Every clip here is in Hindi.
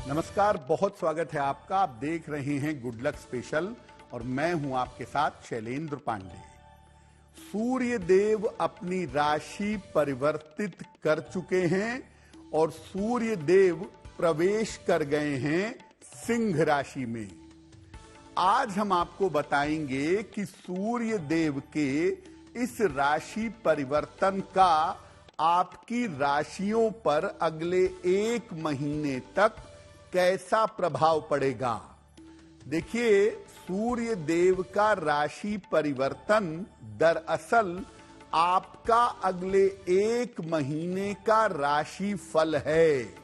नमस्कार, बहुत स्वागत है आपका। आप देख रहे हैं गुड लक स्पेशल और मैं हूं आपके साथ शैलेंद्र पांडे। सूर्य देव अपनी राशि परिवर्तित कर चुके हैं और सूर्य देव प्रवेश कर गए हैं सिंह राशि में। आज हम आपको बताएंगे कि सूर्य देव के इस राशि परिवर्तन का आपकी राशियों पर अगले 1 महीने तक कैसा प्रभाव पड़ेगा। देखिए, सूर्य देव का राशि परिवर्तन दरअसल आपका अगले 1 महीने का राशि फल है।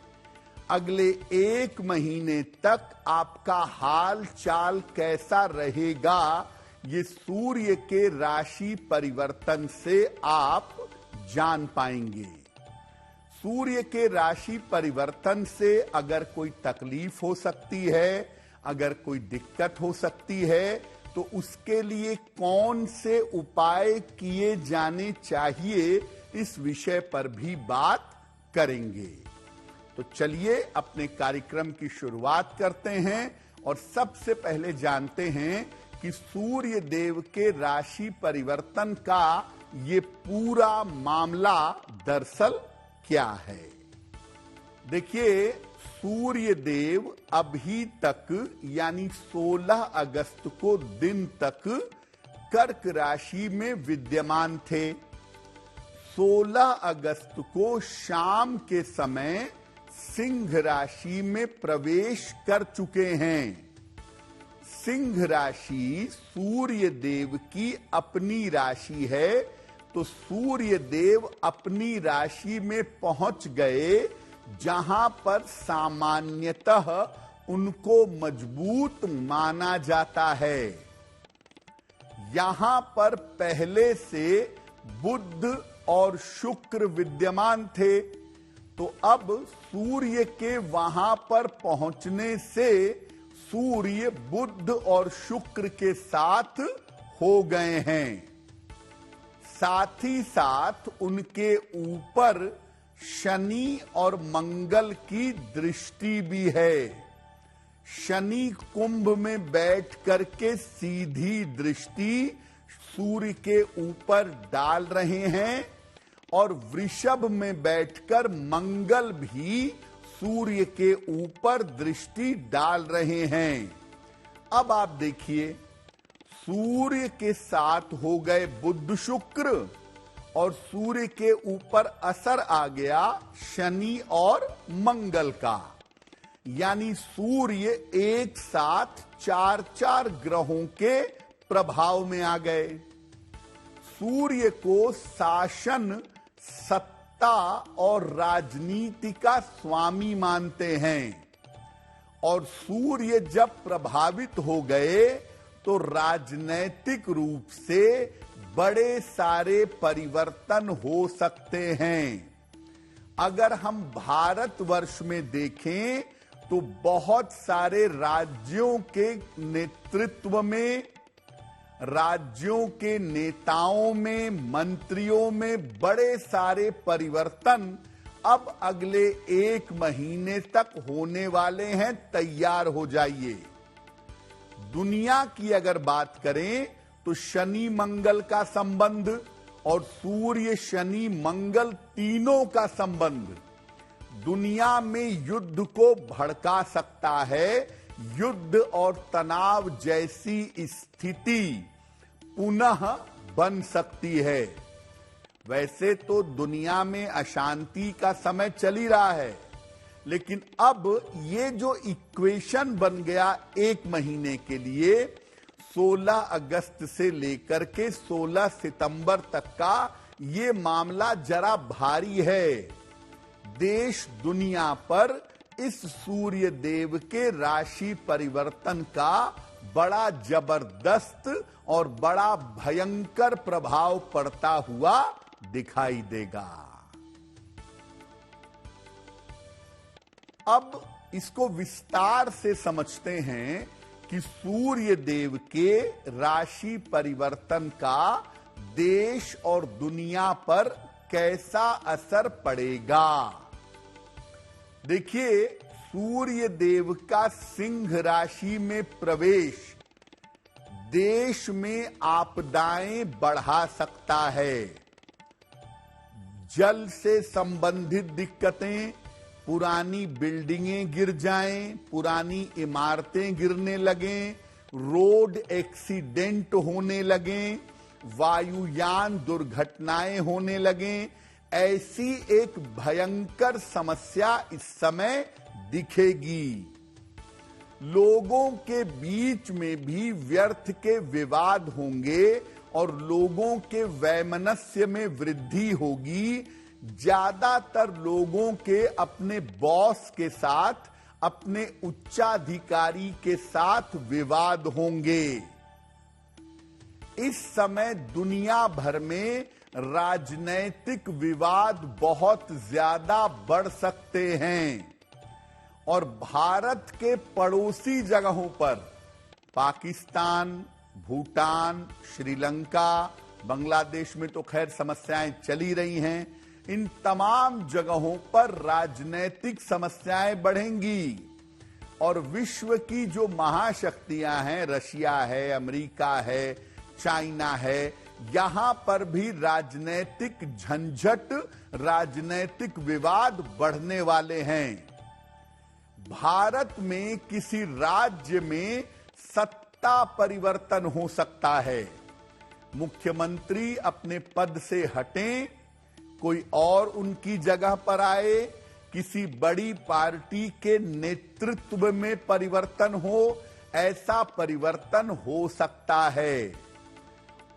अगले 1 महीने तक आपका हाल चाल कैसा रहेगा, ये सूर्य के राशि परिवर्तन से आप जान पाएंगे। सूर्य के राशि परिवर्तन से अगर कोई तकलीफ हो सकती है, अगर कोई दिक्कत हो सकती है, तो उसके लिए कौन से उपाय किए जाने चाहिए, इस विषय पर भी बात करेंगे। तो चलिए अपने कार्यक्रम की शुरुआत करते हैं और सबसे पहले जानते हैं कि सूर्य देव के राशि परिवर्तन का ये पूरा मामला दरअसल क्या है। देखिए, सूर्य देव अभी तक यानी 16 अगस्त को दिन तक कर्क राशि में विद्यमान थे। 16 अगस्त को शाम के समय सिंह राशि में प्रवेश कर चुके हैं। सिंह राशि सूर्य देव की अपनी राशि है, तो सूर्य देव अपनी राशि में पहुंच गए जहां पर सामान्यतः उनको मजबूत माना जाता है। यहां पर पहले से बुध और शुक्र विद्यमान थे, तो अब सूर्य के वहां पर पहुंचने से सूर्य बुध और शुक्र के साथ हो गए हैं। साथ ही साथ उनके ऊपर शनि और मंगल की दृष्टि भी है। शनि कुंभ में बैठ करके सीधी दृष्टि सूर्य के ऊपर डाल रहे हैं और वृषभ में बैठकर मंगल भी सूर्य के ऊपर दृष्टि डाल रहे हैं। अब आप देखिए, सूर्य के साथ हो गए बुध शुक्र और सूर्य के ऊपर असर आ गया शनि और मंगल का, यानी सूर्य एक साथ 4 ग्रहों के प्रभाव में आ गए। सूर्य को शासन, सत्ता और राजनीति का स्वामी मानते हैं और सूर्य जब प्रभावित हो गए तो राजनैतिक रूप से बड़े सारे परिवर्तन हो सकते हैं। अगर हम भारतवर्ष में देखें तो बहुत सारे राज्यों के नेतृत्व में, राज्यों के नेताओं में, मंत्रियों में बड़े सारे परिवर्तन अब अगले 1 महीने तक होने वाले हैं। तैयार हो जाइए। दुनिया की अगर बात करें तो शनि मंगल का संबंध और सूर्य शनि मंगल तीनों का संबंध दुनिया में युद्ध को भड़का सकता है। युद्ध और तनाव जैसी स्थिति पुनः बन सकती है। वैसे तो दुनिया में अशांति का समय चल ही रहा है, लेकिन अब ये जो इक्वेशन बन गया 1 महीने के लिए, 16 अगस्त से लेकर के 16 सितंबर तक का, ये मामला जरा भारी है। देश दुनिया पर इस सूर्य देव के राशि परिवर्तन का बड़ा जबरदस्त और बड़ा भयंकर प्रभाव पड़ता हुआ दिखाई देगा। अब इसको विस्तार से समझते हैं कि सूर्य देव के राशि परिवर्तन का देश और दुनिया पर कैसा असर पड़ेगा। देखिए, सूर्य देव का सिंह राशि में प्रवेश देश में आपदाएं बढ़ा सकता है। जल से संबंधित दिक्कतें, पुरानी बिल्डिंगें गिर जाएं, पुरानी इमारतें गिरने लगें, रोड एक्सीडेंट होने लगें, वायुयान दुर्घटनाएं होने लगें, ऐसी एक भयंकर समस्या इस समय दिखेगी। लोगों के बीच में भी व्यर्थ के विवाद होंगे और लोगों के वैमनस्य में वृद्धि होगी। ज्यादातर लोगों के अपने बॉस के साथ, अपने उच्चाधिकारी के साथ विवाद होंगे। इस समय दुनिया भर में राजनैतिक विवाद बहुत ज्यादा बढ़ सकते हैं और भारत के पड़ोसी जगहों पर पाकिस्तान, भूटान, श्रीलंका, बांग्लादेश में तो खैर समस्याएं चली रही हैं, इन तमाम जगहों पर राजनैतिक समस्याएं बढ़ेंगी और विश्व की जो महाशक्तियां हैं, रशिया है, अमेरिका है, चाइना है, यहां पर भी राजनैतिक झंझट, राजनैतिक विवाद बढ़ने वाले हैं। भारत में किसी राज्य में सत्ता परिवर्तन हो सकता है। मुख्यमंत्री अपने पद से हटें, कोई और उनकी जगह पर आए, किसी बड़ी पार्टी के नेतृत्व में परिवर्तन हो, ऐसा परिवर्तन हो सकता है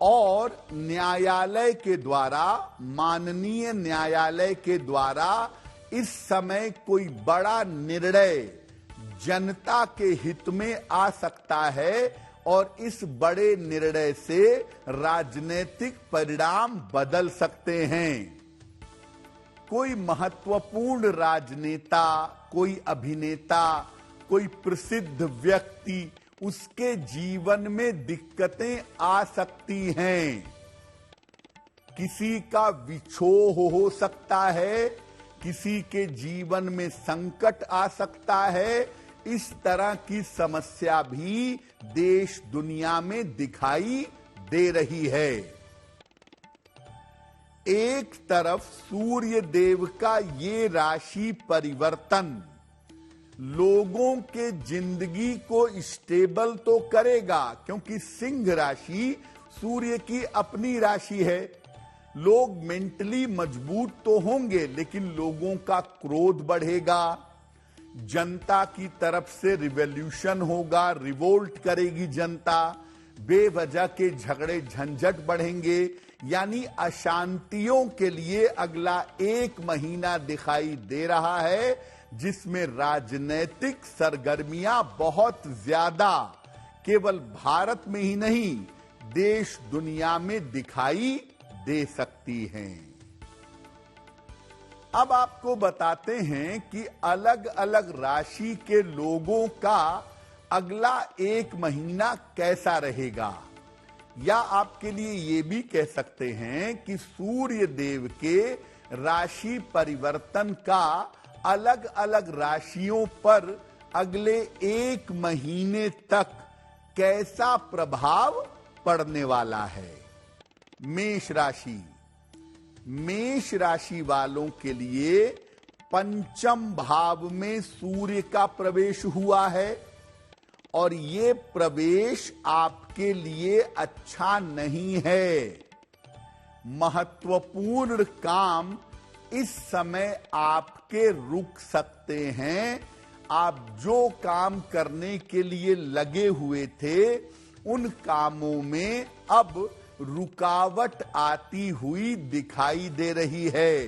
और न्यायालय के द्वारा, माननीय न्यायालय के द्वारा इस समय कोई बड़ा निर्णय जनता के हित में आ सकता है और इस बड़े निर्णय से राजनीतिक परिणाम बदल सकते हैं। कोई महत्वपूर्ण राजनेता, कोई अभिनेता, कोई प्रसिद्ध व्यक्ति, उसके जीवन में दिक्कतें आ सकती हैं। किसी का विछोह हो सकता है, किसी के जीवन में संकट आ सकता है। इस तरह की समस्या भी देश दुनिया में दिखाई दे रही है। एक तरफ सूर्य देव का ये राशि परिवर्तन लोगों के जिंदगी को स्टेबल तो करेगा, क्योंकि सिंह राशि सूर्य की अपनी राशि है। लोग मेंटली मजबूत तो होंगे, लेकिन लोगों का क्रोध बढ़ेगा, जनता की तरफ से रिवॉल्यूशन होगा, रिवोल्ट करेगी जनता, बेवजह के झगड़े झंझट बढ़ेंगे। यानी अशांतियों के लिए अगला 1 महीना दिखाई दे रहा है, जिसमें राजनीतिक सरगर्मियां बहुत ज्यादा केवल भारत में ही नहीं, देश दुनिया में दिखाई दे सकती हैं। अब आपको बताते हैं कि अलग अलग राशि के लोगों का अगला 1 महीना कैसा रहेगा, या आपके लिए ये भी कह सकते हैं कि सूर्य देव के राशि परिवर्तन का अलग अलग राशियों पर अगले 1 महीने तक कैसा प्रभाव पड़ने वाला है। मेष राशि, मेष राशि वालों के लिए पंचम भाव में सूर्य का प्रवेश हुआ है और ये प्रवेश आपके लिए अच्छा नहीं है। महत्वपूर्ण काम इस समय आपके रुक सकते हैं। आप जो काम करने के लिए लगे हुए थे, उन कामों में अब रुकावट आती हुई दिखाई दे रही है।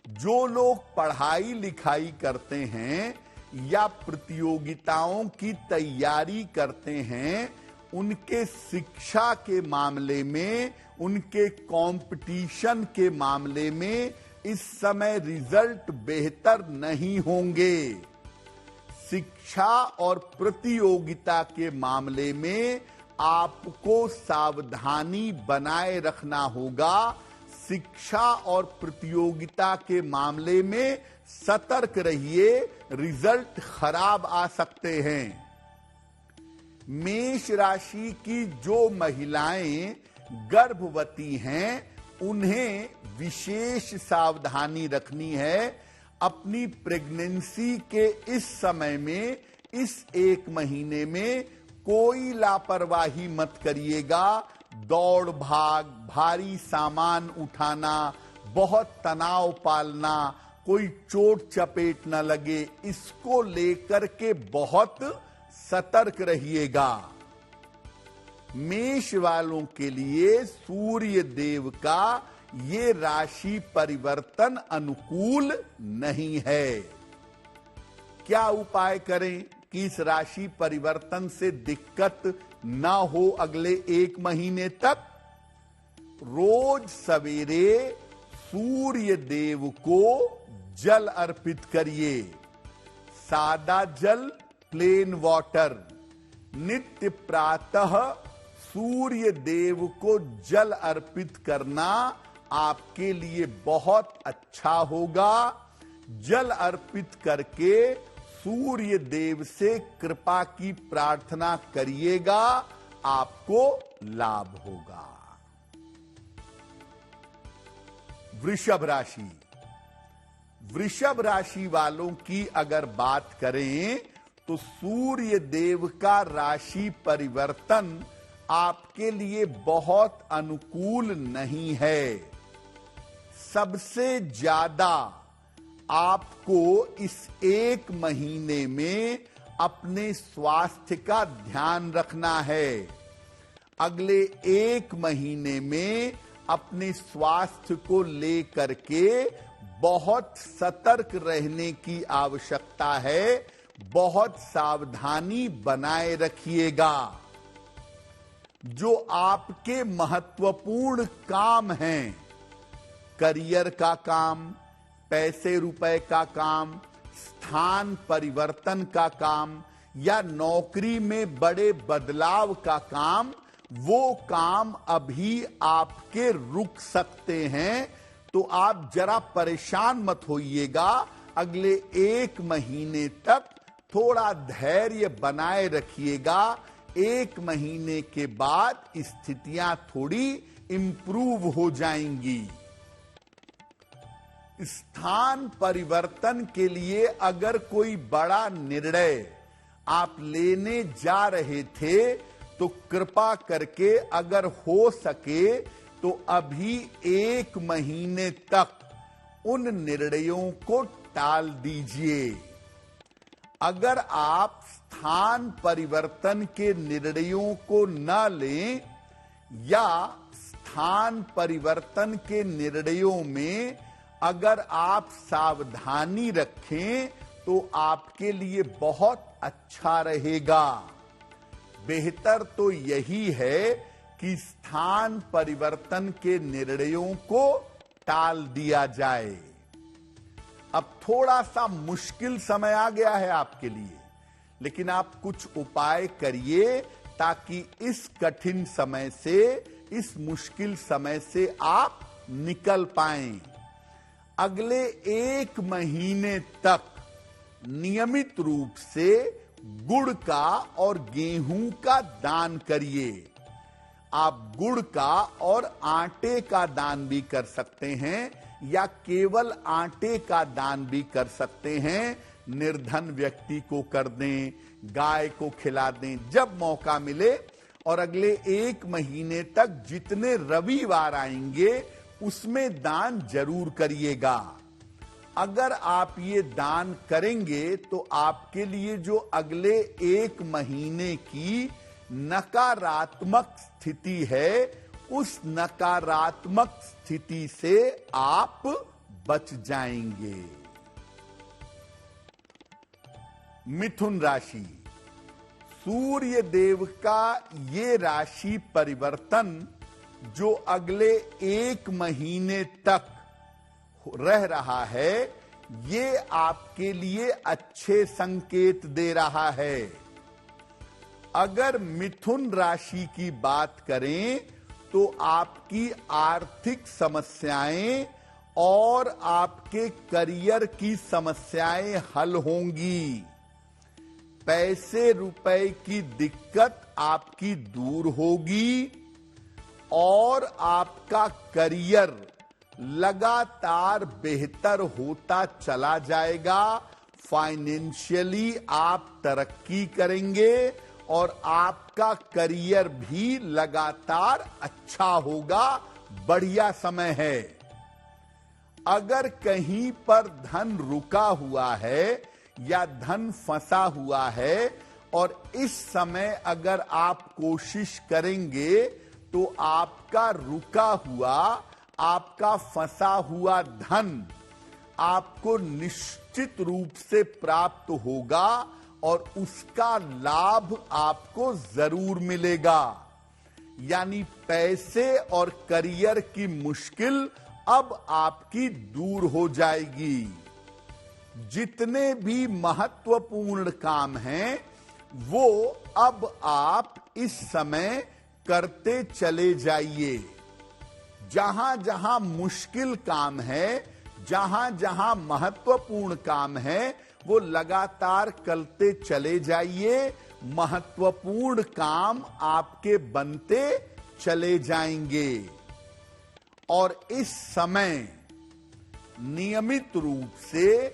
जो लोग पढ़ाई लिखाई करते हैं या प्रतियोगिताओं की तैयारी करते हैं, उनके शिक्षा के मामले में, उनके कंपटीशन के मामले में इस समय रिजल्ट बेहतर नहीं होंगे। शिक्षा और प्रतियोगिता के मामले में आपको सावधानी बनाए रखना होगा। शिक्षा और प्रतियोगिता के मामले में सतर्क रहिए, रिजल्ट खराब आ सकते हैं। मेष राशि की जो महिलाएं गर्भवती हैं उन्हें विशेष सावधानी रखनी है। अपनी प्रेगनेंसी के इस समय में, इस 1 महीने में कोई लापरवाही मत करिएगा। दौड़ भाग, भारी सामान उठाना, बहुत तनाव पालना, कोई चोट चपेट न लगे, इसको लेकर के बहुत सतर्क रहिएगा। मेष वालों के लिए सूर्य देव का ये राशि परिवर्तन अनुकूल नहीं है। क्या उपाय करें कि इस राशि परिवर्तन से दिक्कत ना हो अगले 1 महीने तक? रोज सवेरे सूर्य देव को जल अर्पित करिए। सादा जल, प्लेन वाटर। नित्य प्रातः सूर्य देव को जल अर्पित करना आपके लिए बहुत अच्छा होगा। जल अर्पित करके सूर्य देव से कृपा की प्रार्थना करिएगा, आपको लाभ होगा। वृषभ राशि। वृषभ राशि वालों की अगर बात करें तो सूर्य देव का राशि परिवर्तन आपके लिए बहुत अनुकूल नहीं है। सबसे ज्यादा आपको इस 1 महीने में अपने स्वास्थ्य का ध्यान रखना है। अगले 1 महीने में अपने स्वास्थ्य को लेकर के बहुत सतर्क रहने की आवश्यकता है। बहुत सावधानी बनाए रखिएगा। जो आपके महत्वपूर्ण काम हैं, करियर का काम, पैसे रुपए का काम, स्थान परिवर्तन का काम या नौकरी में बड़े बदलाव का काम, वो काम अभी आपके रुक सकते हैं। तो आप जरा परेशान मत होइएगा। अगले 1 महीने तक थोड़ा धैर्य बनाए रखिएगा। 1 महीने के बाद स्थितियां थोड़ी इंप्रूव हो जाएंगी। स्थान परिवर्तन के लिए अगर कोई बड़ा निर्णय आप लेने जा रहे थे तो कृपा करके अगर हो सके तो अभी 1 महीने तक उन निर्णयों को टाल दीजिए। अगर आप स्थान परिवर्तन के निर्णयों को न लें या स्थान परिवर्तन के निर्णयों में अगर आप सावधानी रखें तो आपके लिए बहुत अच्छा रहेगा। बेहतर तो यही है कि स्थान परिवर्तन के निर्णयों को टाल दिया जाए। अब थोड़ा सा मुश्किल समय आ गया है आपके लिए, लेकिन आप कुछ उपाय करिए ताकि इस कठिन समय से, इस मुश्किल समय से आप निकल पाएं। अगले 1 महीने तक नियमित रूप से गुड़ का और गेहूं का दान करिए। आप गुड़ का और आटे का दान भी कर सकते हैं या केवल आटे का दान भी कर सकते हैं। निर्धन व्यक्ति को कर दें, गाय को खिला दें जब मौका मिले। और अगले 1 महीने तक जितने रविवार आएंगे उसमें दान जरूर करिएगा। अगर आप ये दान करेंगे तो आपके लिए जो अगले 1 महीने की नकारात्मक स्थिति है, उस नकारात्मक स्थिति से आप बच जाएंगे। मिथुन राशि। सूर्य देव का ये राशि परिवर्तन जो अगले 1 महीने तक रह रहा है, ये आपके लिए अच्छे संकेत दे रहा है। अगर मिथुन राशि की बात करें तो आपकी आर्थिक समस्याएं और आपके करियर की समस्याएं हल होंगी। पैसे रुपए की दिक्कत आपकी दूर होगी और आपका करियर लगातार बेहतर होता चला जाएगा। फाइनेंशियली आप तरक्की करेंगे और आपका करियर भी लगातार अच्छा होगा। बढ़िया समय है। अगर कहीं पर धन रुका हुआ है या धन फंसा हुआ है और इस समय अगर आप कोशिश करेंगे तो आपका रुका हुआ, आपका फंसा हुआ धन आपको निश्चित रूप से प्राप्त होगा और उसका लाभ आपको जरूर मिलेगा। यानी पैसे और करियर की मुश्किल अब आपकी दूर हो जाएगी। जितने भी महत्वपूर्ण काम हैं वो अब आप इस समय करते चले जाइए। जहां जहां मुश्किल काम है, जहां जहां महत्वपूर्ण काम है, वो लगातार करते चले जाइए। महत्वपूर्ण काम आपके बनते चले जाएंगे। और इस समय नियमित रूप से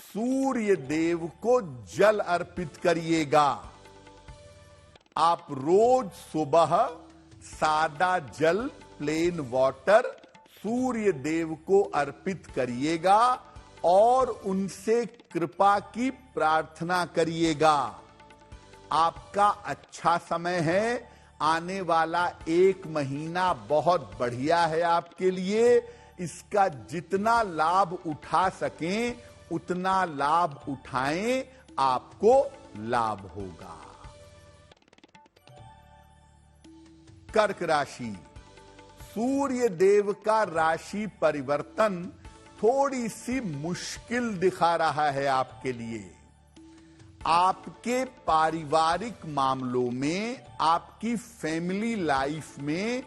सूर्य देव को जल अर्पित करिएगा। आप रोज सुबह सादा जल, प्लेन वाटर सूर्य देव को अर्पित करिएगा और उनसे कृपा की प्रार्थना करिएगा। आपका अच्छा समय है। आने वाला 1 महीना बहुत बढ़िया है आपके लिए। इसका जितना लाभ उठा सकें उतना लाभ उठाएं, आपको लाभ होगा। कर्क राशि। सूर्य देव का राशि परिवर्तन थोड़ी सी मुश्किल दिखा रहा है आपके लिए। आपके पारिवारिक मामलों में, आपकी फैमिली लाइफ में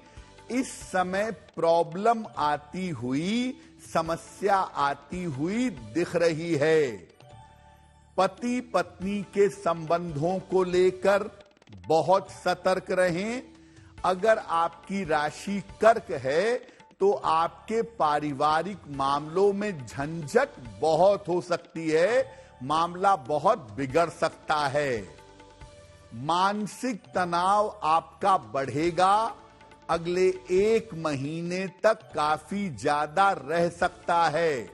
इस समय प्रॉब्लम आती हुई, समस्या आती हुई दिख रही है। पति पत्नी के संबंधों को लेकर बहुत सतर्क रहें। अगर आपकी राशि कर्क है तो आपके पारिवारिक मामलों में झंझट बहुत हो सकती है। मामला बहुत बिगड़ सकता है। मानसिक तनाव आपका बढ़ेगा। अगले 1 महीने तक काफी ज्यादा रह सकता है।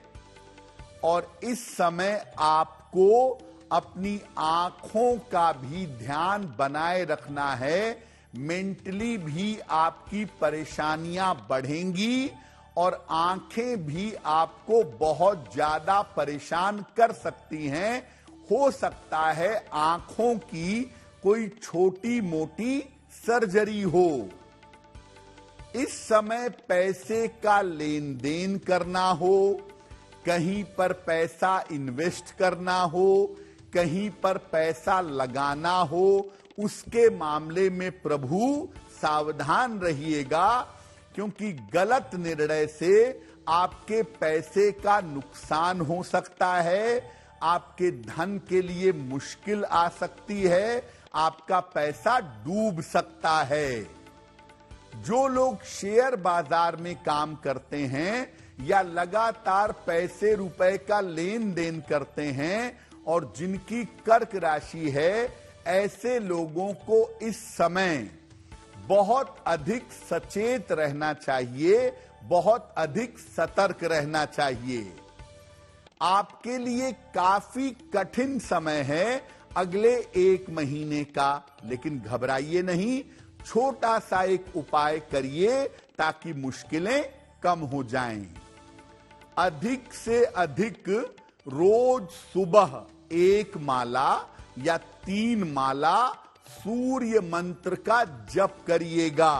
और इस समय आपको अपनी आंखों का भी ध्यान बनाए रखना है। मेंटली भी आपकी परेशानियां बढ़ेंगी और आंखें भी आपको बहुत ज्यादा परेशान कर सकती हैं। हो सकता है आंखों की कोई छोटी मोटी सर्जरी हो। इस समय पैसे का लेन देन करना हो, कहीं पर पैसा इन्वेस्ट करना हो, कहीं पर पैसा लगाना हो, उसके मामले में प्रभु सावधान रहिएगा, क्योंकि गलत निर्णय से आपके पैसे का नुकसान हो सकता है। आपके धन के लिए मुश्किल आ सकती है। आपका पैसा डूब सकता है। जो लोग शेयर बाजार में काम करते हैं या लगातार पैसे रुपए का लेन देन करते हैं और जिनकी कर्क राशि है, ऐसे लोगों को इस समय बहुत अधिक सचेत रहना चाहिए, बहुत अधिक सतर्क रहना चाहिए। आपके लिए काफी कठिन समय है अगले 1 महीने का, लेकिन घबराइए नहीं। छोटा सा एक उपाय करिए ताकि मुश्किलें कम हो जाएं। अधिक से अधिक रोज सुबह 1 माला या 3 माला सूर्य मंत्र का जप करिएगा।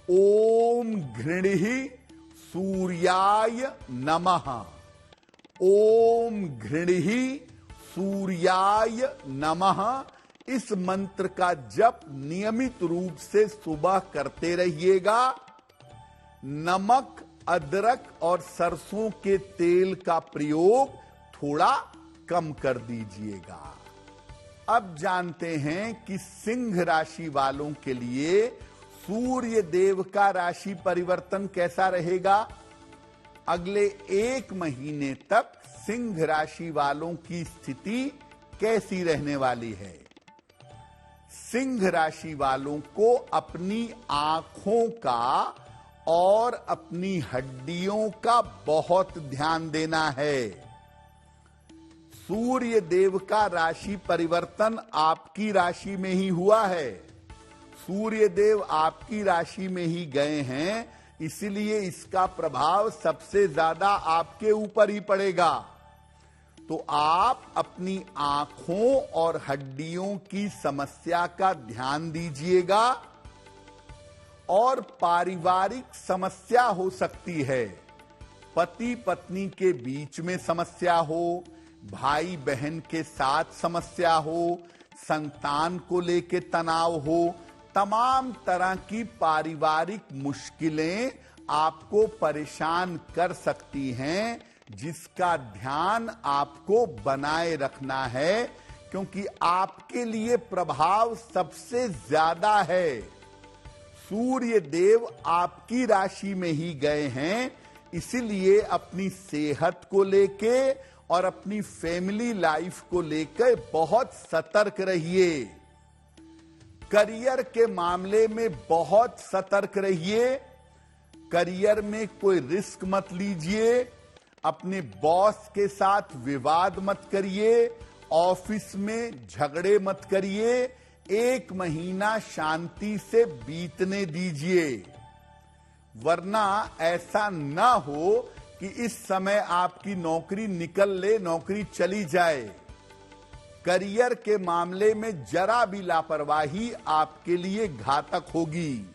ओम घृणिः सूर्याय नमः। ओम घृणिः सूर्याय नमः। इस मंत्र का जप नियमित रूप से सुबह करते रहिएगा। नमक अदरक और सरसों के तेल का प्रयोग थोड़ा कम कर दीजिएगा। अब जानते हैं कि सिंह राशि वालों के लिए सूर्य देव का राशि परिवर्तन कैसा रहेगा। अगले 1 महीने तक सिंह राशि वालों की स्थिति कैसी रहने वाली है। सिंह राशि वालों को अपनी आंखों का और अपनी हड्डियों का बहुत ध्यान देना है। सूर्य देव का राशि परिवर्तन आपकी राशि में ही हुआ है। सूर्य देव आपकी राशि में ही गए हैं, इसलिए इसका प्रभाव सबसे ज्यादा आपके ऊपर ही पड़ेगा। तो आप अपनी आंखों और हड्डियों की समस्या का ध्यान दीजिएगा। और पारिवारिक समस्या हो सकती है, पति पत्नी के बीच में समस्या हो, भाई बहन के साथ समस्या हो, संतान को लेके तनाव हो, तमाम तरह की पारिवारिक मुश्किलें आपको परेशान कर सकती हैं, जिसका ध्यान आपको बनाए रखना है, क्योंकि आपके लिए प्रभाव सबसे ज्यादा है। सूर्य देव आपकी राशि में ही गए हैं, इसलिए अपनी सेहत को लेके और अपनी फैमिली लाइफ को लेकर बहुत सतर्क रहिए। करियर के मामले में बहुत सतर्क रहिए। करियर में कोई रिस्क मत लीजिए, अपने बॉस के साथ विवाद मत करिए, ऑफिस में झगड़े मत करिए। 1 महीना शांति से बीतने दीजिए, वरना ऐसा ना हो कि इस समय आपकी नौकरी निकल ले, नौकरी चली जाए। करियर के मामले में जरा भी लापरवाही आपके लिए घातक होगी।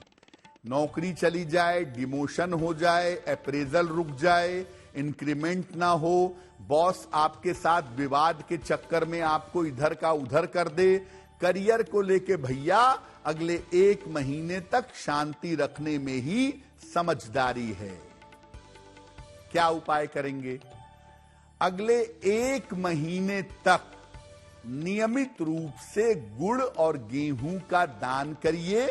नौकरी चली जाए, डिमोशन हो जाए, अप्रेजल रुक जाए, इंक्रीमेंट ना हो, बॉस आपके साथ विवाद के चक्कर में आपको इधर का उधर कर दे। करियर को लेके भैया अगले 1 महीने तक शांति रखने में ही समझदारी है। क्या उपाय करेंगे? अगले 1 महीने तक नियमित रूप से गुड़ और गेहूं का दान करिए,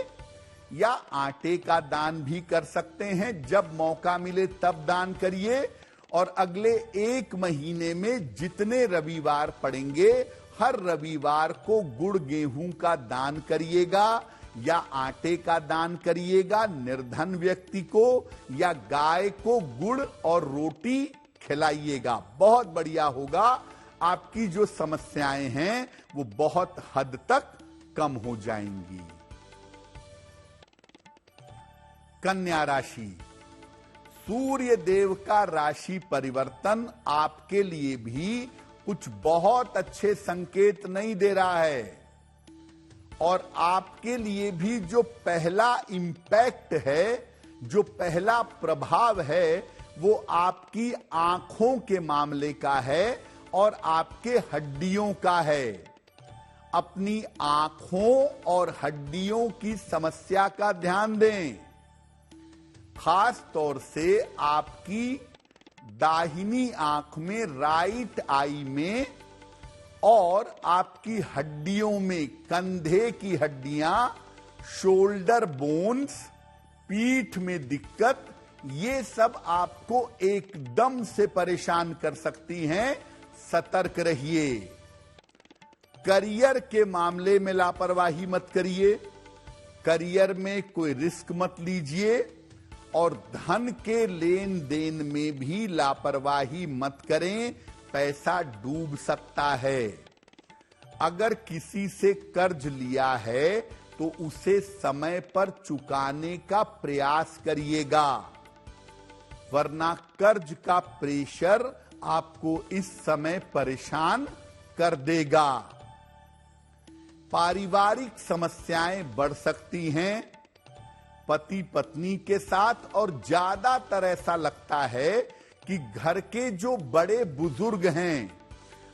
या आटे का दान भी कर सकते हैं। जब मौका मिले तब दान करिए। और अगले 1 महीने में जितने रविवार पड़ेंगे, हर रविवार को गुड़ गेहूं का दान करिएगा, या आटे का दान करिएगा निर्धन व्यक्ति को, या गाय को गुड़ और रोटी खिलाइएगा। बहुत बढ़िया होगा, आपकी जो समस्याएं हैं वो बहुत हद तक कम हो जाएंगी। कन्या राशि, सूर्य देव का राशि परिवर्तन आपके लिए भी कुछ बहुत अच्छे संकेत नहीं दे रहा है। और आपके लिए भी जो पहला इंपैक्ट है, जो पहला प्रभाव है, वो आपकी आंखों के मामले का है और आपके हड्डियों का है। अपनी आंखों और हड्डियों की समस्या का ध्यान दें। खास तौर से आपकी दाहिनी आंख में, राइट आई में, और आपकी हड्डियों में, कंधे की हड्डियां, शोल्डर बोन्स, पीठ में दिक्कत, ये सब आपको एकदम से परेशान कर सकती हैं। सतर्क रहिए। करियर के मामले में लापरवाही मत करिए। करियर में कोई रिस्क मत लीजिए। और धन के लेन देन में भी लापरवाही मत करें, पैसा डूब सकता है। अगर किसी से कर्ज लिया है तो उसे समय पर चुकाने का प्रयास करिएगा, वरना कर्ज का प्रेशर आपको इस समय परेशान कर देगा। पारिवारिक समस्याएं बढ़ सकती हैं पति पत्नी के साथ, और ज्यादातर ऐसा लगता है कि घर के जो बड़े बुजुर्ग हैं,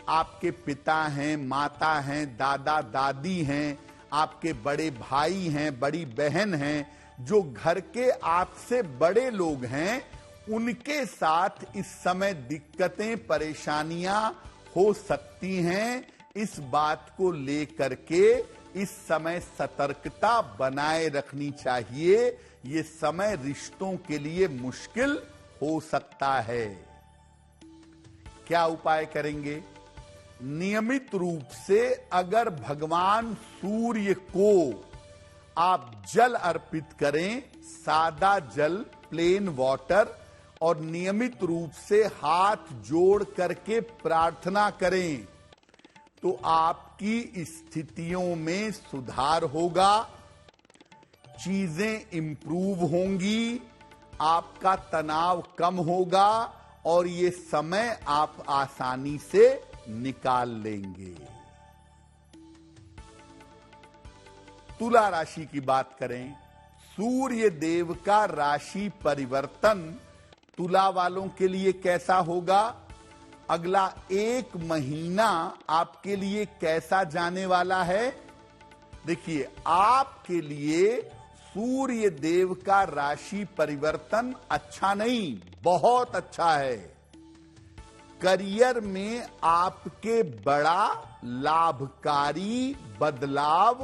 आपके पिता हैं, माता हैं, दादा दादी हैं, आपके बड़े भाई हैं, बड़ी बहन हैं, जो घर के आपसे बड़े लोग हैं, उनके साथ इस समय दिक्कतें परेशानियां हो सकती हैं। इस बात को लेकर के इस समय सतर्कता बनाए रखनी चाहिए। ये समय रिश्तों के लिए मुश्किल हो सकता है। क्या उपाय करेंगे? नियमित रूप से अगर भगवान सूर्य को आप जल अर्पित करें, सादा जल, प्लेन वाटर, और नियमित रूप से हाथ जोड़ करके प्रार्थना करें तो आपकी स्थितियों में सुधार होगा, चीजें इंप्रूव होंगी, आपका तनाव कम होगा और ये समय आप आसानी से निकाल लेंगे। तुला राशि की बात करें, सूर्य देव का राशि परिवर्तन तुला वालों के लिए कैसा होगा? अगला एक महीना आपके लिए कैसा जाने वाला है? देखिए, आपके लिए सूर्य देव का राशि परिवर्तन अच्छा नहीं, बहुत अच्छा है। करियर में आपके बड़ा लाभकारी बदलाव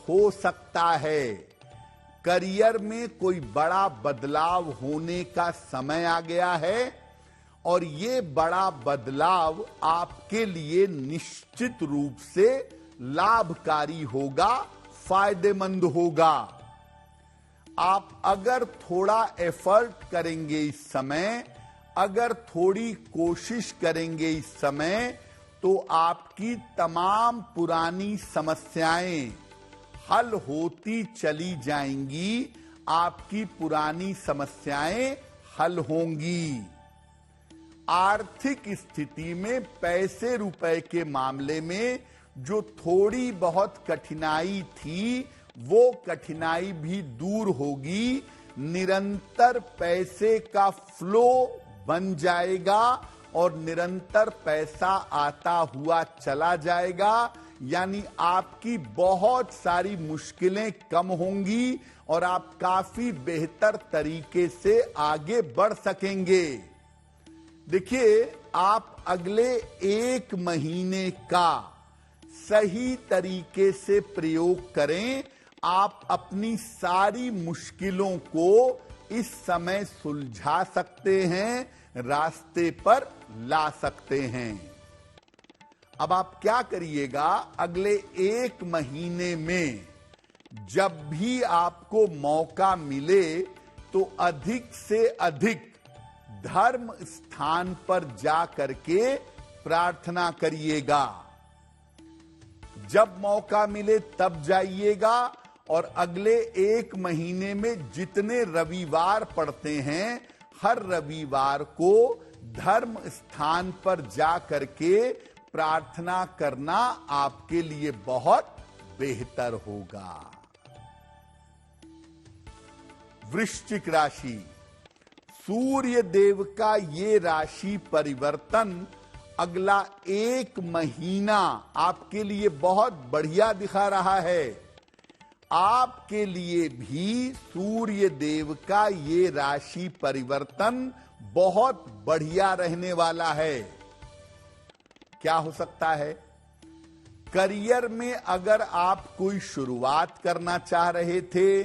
हो सकता है। करियर में कोई बड़ा बदलाव होने का समय आ गया है और ये बड़ा बदलाव आपके लिए निश्चित रूप से लाभकारी होगा, फायदेमंद होगा। आप अगर थोड़ा एफर्ट करेंगे इस समय, अगर थोड़ी कोशिश करेंगे इस समय, तो आपकी तमाम पुरानी समस्याएं हल होती चली जाएंगी, आपकी पुरानी समस्याएं हल होंगी। आर्थिक स्थिति में पैसे रुपए के मामले में जो थोड़ी बहुत कठिनाई थी, वो कठिनाई भी दूर होगी। निरंतर पैसे का फ्लो बन जाएगा और निरंतर पैसा आता हुआ चला जाएगा, यानी आपकी बहुत सारी मुश्किलें कम होंगी और आप काफी बेहतर तरीके से आगे बढ़ सकेंगे। देखिए, आप अगले एक महीने का सही तरीके से प्रयोग करें, आप अपनी सारी मुश्किलों को इस समय सुलझा सकते हैं, रास्ते पर ला सकते हैं। अब आप क्या करिएगा, अगले एक महीने में जब भी आपको मौका मिले तो अधिक से अधिक धर्म स्थान पर जा करके प्रार्थना करिएगा। जब मौका मिले तब जाइएगा और अगले एक महीने में जितने रविवार पड़ते हैं, हर रविवार को धर्म स्थान पर जा करके प्रार्थना करना आपके लिए बहुत बेहतर होगा। वृश्चिक राशि, सूर्य देव का ये राशि परिवर्तन अगला एक महीना आपके लिए बहुत बढ़िया दिखा रहा है। आपके लिए भी सूर्य देव का ये राशि परिवर्तन बहुत बढ़िया रहने वाला है। क्या हो सकता है? करियर में अगर आप कोई शुरुआत करना चाह रहे थे,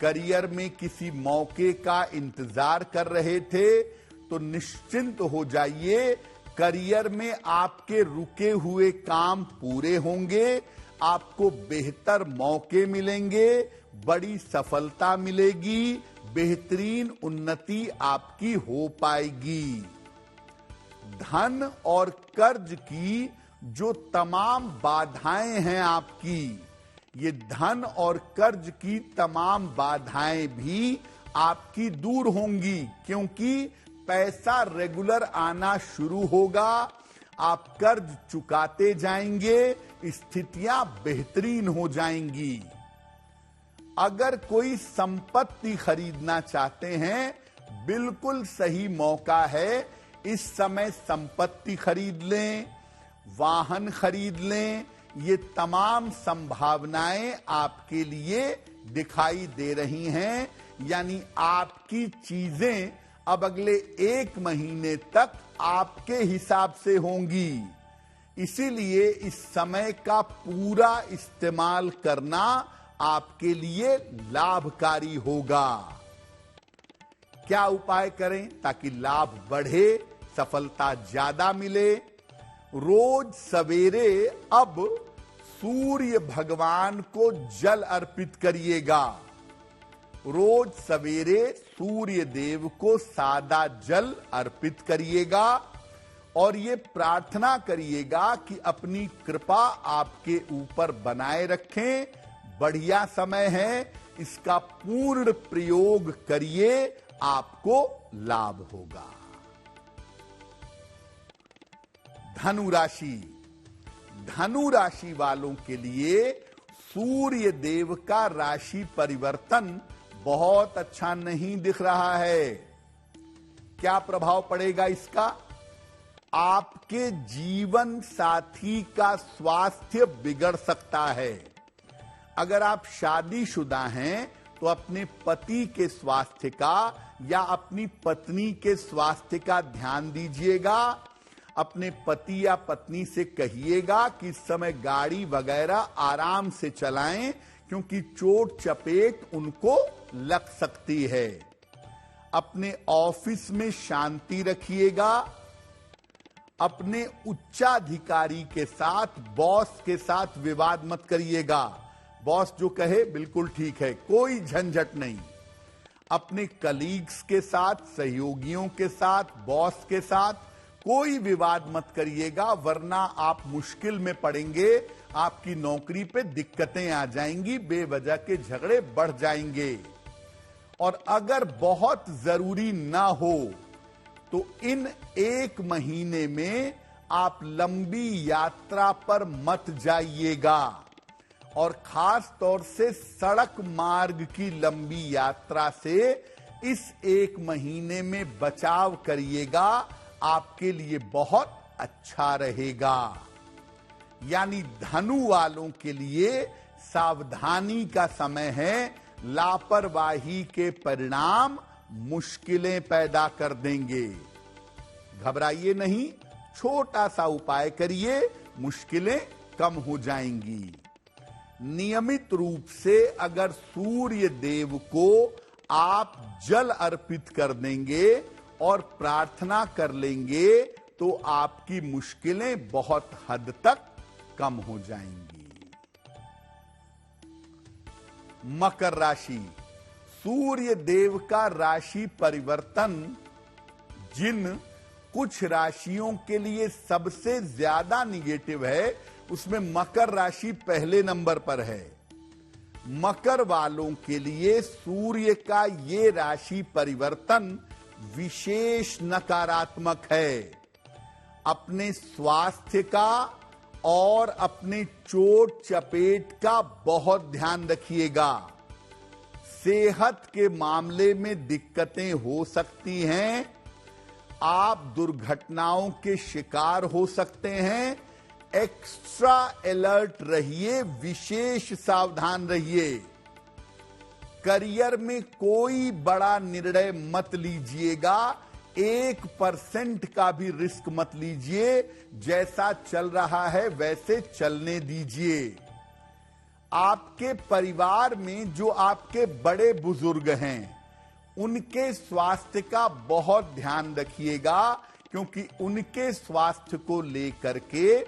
करियर में किसी मौके का इंतजार कर रहे थे, तो निश्चिंत हो जाइए, करियर में आपके रुके हुए काम पूरे होंगे, आपको बेहतर मौके मिलेंगे, बड़ी सफलता मिलेगी, बेहतरीन उन्नति आपकी हो पाएगी। धन और कर्ज की जो तमाम बाधाएं हैं आपकी, ये धन और कर्ज की तमाम बाधाएं भी आपकी दूर होंगी, क्योंकि पैसा रेगुलर आना शुरू होगा, आप कर्ज चुकाते जाएंगे, स्थितियां बेहतरीन हो जाएंगी। अगर कोई संपत्ति खरीदना चाहते हैं, बिल्कुल सही मौका है, इस समय संपत्ति खरीद लें, वाहन खरीद लें, ये तमाम संभावनाएं आपके लिए दिखाई दे रही हैं, यानी आपकी चीजें अब अगले 1 महीने तक आपके हिसाब से होंगी। इसीलिए इस समय का पूरा इस्तेमाल करना आपके लिए लाभकारी होगा। क्या उपाय करें ताकि लाभ बढ़े, सफलता ज्यादा मिले? रोज सवेरे अब सूर्य भगवान को जल अर्पित करिएगा। रोज सवेरे सूर्य देव को सादा जल अर्पित करिएगा और ये प्रार्थना करिएगा कि अपनी कृपा आपके ऊपर बनाए रखें। बढ़िया समय है, इसका पूर्ण प्रयोग करिए, आपको लाभ होगा। धनु राशि। धनु राशि वालों के लिए सूर्य देव का राशि परिवर्तन बहुत अच्छा नहीं दिख रहा है। क्या प्रभाव पड़ेगा इसका? आपके जीवन साथी का स्वास्थ्य बिगड़ सकता है। अगर आप शादीशुदा हैं तो अपने पति के स्वास्थ्य का या अपनी पत्नी के स्वास्थ्य का ध्यान दीजिएगा। अपने पति या पत्नी से कहिएगा कि इस समय गाड़ी वगैरह आराम से चलाएं, क्योंकि चोट चपेट उनको लग सकती है। अपने ऑफिस में शांति रखिएगा। अपने उच्चाधिकारी के साथ, बॉस के साथ विवाद मत करिएगा। बॉस जो कहे बिल्कुल ठीक है, कोई झंझट नहीं। अपने कलीग्स के साथ, सहयोगियों के साथ, बॉस के साथ कोई विवाद मत करिएगा, वरना आप मुश्किल में पड़ेंगे। आपकी नौकरी पे दिक्कतें आ जाएंगी, बेवजह के झगड़े बढ़ जाएंगे। और अगर बहुत जरूरी ना हो तो इन 1 महीने में आप लंबी यात्रा पर मत जाइएगा। और खास तौर से सड़क मार्ग की लंबी यात्रा से इस 1 महीने में बचाव करिएगा, आपके लिए बहुत अच्छा रहेगा। यानी धनु वालों के लिए सावधानी का समय है। लापरवाही के परिणाम मुश्किलें पैदा कर देंगे। घबराइए नहीं, छोटा सा उपाय करिए, मुश्किलें कम हो जाएंगी। नियमित रूप से अगर सूर्य देव को आप जल अर्पित कर देंगे और प्रार्थना कर लेंगे तो आपकी मुश्किलें बहुत हद तक कम हो जाएंगी। मकर राशि। सूर्य देव का राशि परिवर्तन जिन कुछ राशियों के लिए सबसे ज्यादा निगेटिव है, उसमें मकर राशि पहले नंबर पर है। मकर वालों के लिए सूर्य का ये राशि परिवर्तन विशेष नकारात्मक है। अपने स्वास्थ्य का और अपने चोट चपेट का बहुत ध्यान रखिएगा। सेहत के मामले में दिक्कतें हो सकती हैं। आप दुर्घटनाओं के शिकार हो सकते हैं। एक्स्ट्रा अलर्ट रहिए, विशेष सावधान रहिए। करियर में कोई बड़ा निर्णय मत लीजिएगा। 1% का भी रिस्क मत लीजिए। जैसा चल रहा है वैसे चलने दीजिए। आपके परिवार में जो आपके बड़े बुजुर्ग हैं, उनके स्वास्थ्य का बहुत ध्यान रखिएगा, क्योंकि उनके स्वास्थ्य को लेकर के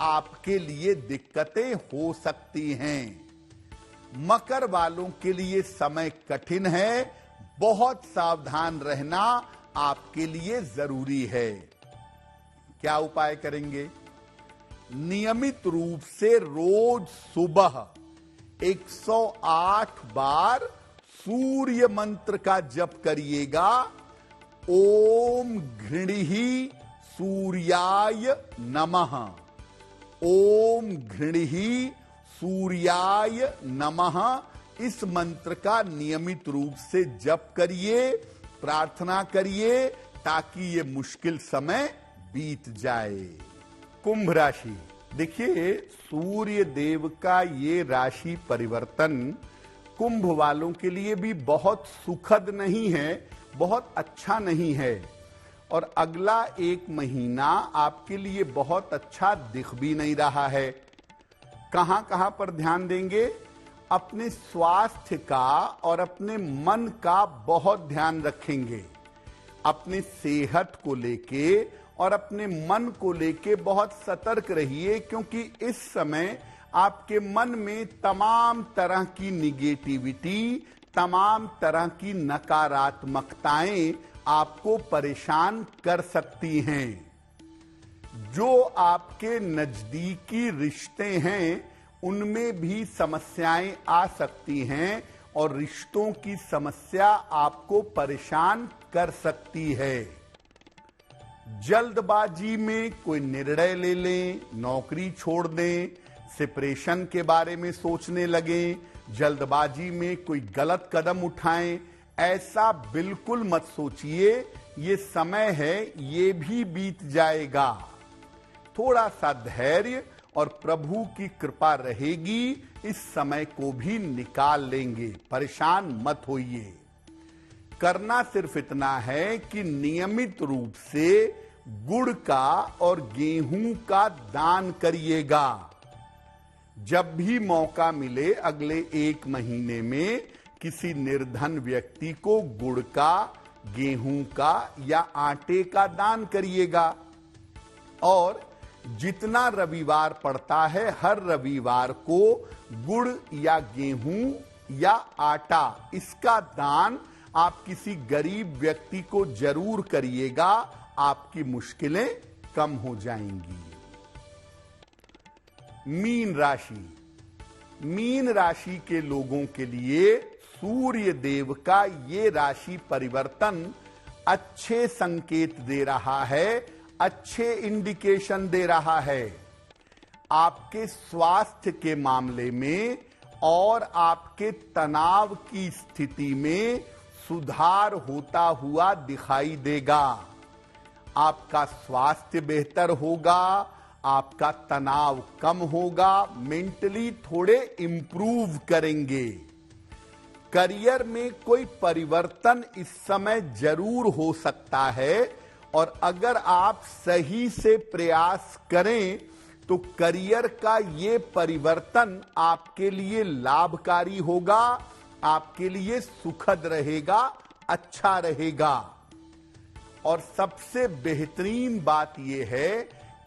आपके लिए दिक्कतें हो सकती हैं। मकर वालों के लिए समय कठिन है। बहुत सावधान रहना आपके लिए जरूरी है। क्या उपाय करेंगे? नियमित रूप से रोज सुबह 108 बार सूर्य मंत्र का जप करिएगा। ओम घृणिहि सूर्याय नमः। ओम घृणिहि सूर्याय नमः। इस मंत्र का नियमित रूप से जप करिए, प्रार्थना करिए, ताकि ये मुश्किल समय बीत जाए। कुंभ राशि। देखिए, सूर्य देव का ये राशि परिवर्तन कुंभ वालों के लिए भी बहुत सुखद नहीं है, बहुत अच्छा नहीं है और अगला एक महीना आपके लिए बहुत अच्छा दिख भी नहीं रहा है। कहां पर ध्यान देंगे? अपने स्वास्थ्य का और अपने मन का बहुत ध्यान रखेंगे। अपनी सेहत को लेके और अपने मन को लेके बहुत सतर्क रहिए, क्योंकि इस समय आपके मन में तमाम तरह की निगेटिविटी, तमाम तरह की नकारात्मकताएं आपको परेशान कर सकती हैं। जो आपके नजदीकी रिश्ते हैं उनमें भी समस्याएं आ सकती हैं और रिश्तों की समस्या आपको परेशान कर सकती है। जल्दबाजी में कोई निर्णय ले लें, नौकरी छोड़ दें, सेपरेशन के बारे में सोचने लगें, जल्दबाजी में कोई गलत कदम उठाएं, ऐसा बिल्कुल मत सोचिए। ये समय है, ये भी बीत जाएगा। थोड़ा सा धैर्य और प्रभु की कृपा रहेगी, इस समय को भी निकाल लेंगे। परेशान मत होइए। करना सिर्फ इतना है कि नियमित रूप से गुड़ का और गेहूं का दान करिएगा। जब भी मौका मिले अगले एक महीने में किसी निर्धन व्यक्ति को गुड़ का, गेहूं का या आटे का दान करिएगा। और जितना रविवार पड़ता है, हर रविवार को गुड़ या गेहूं या आटा, इसका दान आप किसी गरीब व्यक्ति को जरूर करिएगा। आपकी मुश्किलें कम हो जाएंगी। मीन राशि। मीन राशि के लोगों के लिए सूर्य देव का ये राशि परिवर्तन अच्छे संकेत दे रहा है, अच्छे इंडिकेशन दे रहा है। आपके स्वास्थ्य के मामले में और आपके तनाव की स्थिति में सुधार होता हुआ दिखाई देगा। आपका स्वास्थ्य बेहतर होगा, आपका तनाव कम होगा, मेंटली थोड़े इंप्रूव करेंगे। करियर में कोई परिवर्तन इस समय जरूर हो सकता है और अगर आप सही से प्रयास करें तो करियर का ये परिवर्तन आपके लिए लाभकारी होगा, आपके लिए सुखद रहेगा, अच्छा रहेगा। और सबसे बेहतरीन बात यह है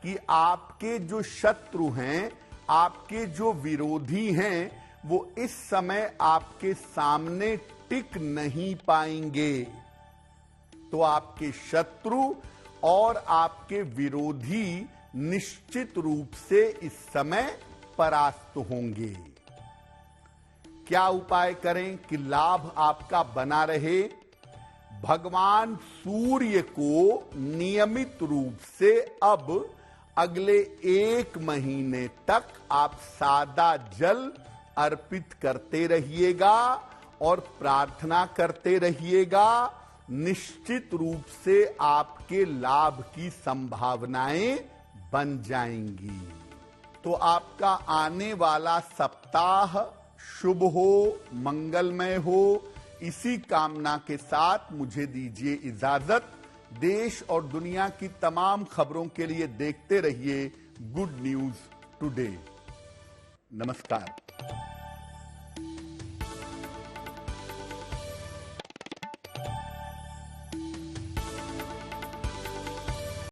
कि आपके जो शत्रु हैं, आपके जो विरोधी हैं, वो इस समय आपके सामने टिक नहीं पाएंगे। तो आपके शत्रु और आपके विरोधी निश्चित रूप से इस समय परास्त होंगे। क्या उपाय करें कि लाभ आपका बना रहे? भगवान सूर्य को नियमित रूप से अब अगले एक महीने तक आप सादा जल अर्पित करते रहिएगा और प्रार्थना करते रहिएगा। निश्चित रूप से आपके लाभ की संभावनाएं बन जाएंगी। तो आपका आने वाला सप्ताह शुभ हो, मंगलमय हो, इसी कामना के साथ मुझे दीजिए इजाजत। देश और दुनिया की तमाम खबरों के लिए देखते रहिए गुड न्यूज टुडे। नमस्कार।